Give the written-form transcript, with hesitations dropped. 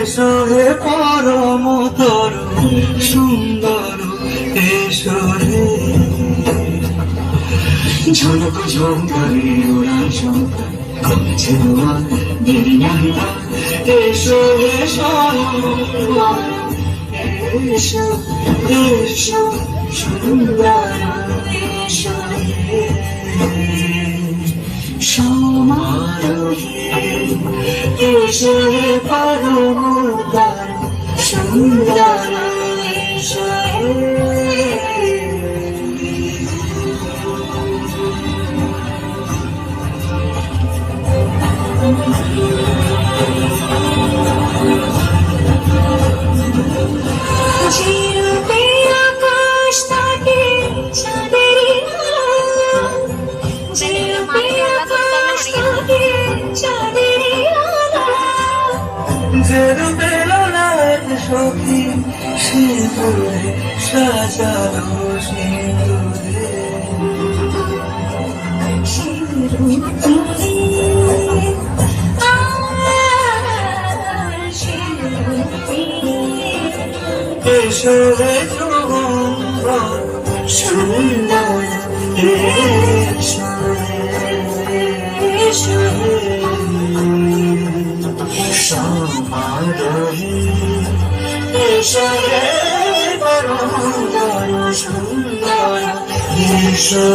এসো হে পরম তরু সুন্দর এসো রে ঝলক ঝঙ্কারে ওরা শঙ্কার কমেছে দোয়া দেরি নাই আর এসো হে সুন্দর এসো এসো সুন্দর এসো সমারোহে এসো হে পরম তরু সুন্দর এসো চিরুপে আকাশ থাকে চাঁদেরই আলো চিরুপে আকাশ থাকে চাঁদেরই আলো যেরূপে লোলায় সখী সিঁদুরে সাজানো সিঁদুরে এসো হে সুন্দর সুন্দর এসো এসো সমারোহে এসো হে পরম তরু সুন্দর এসো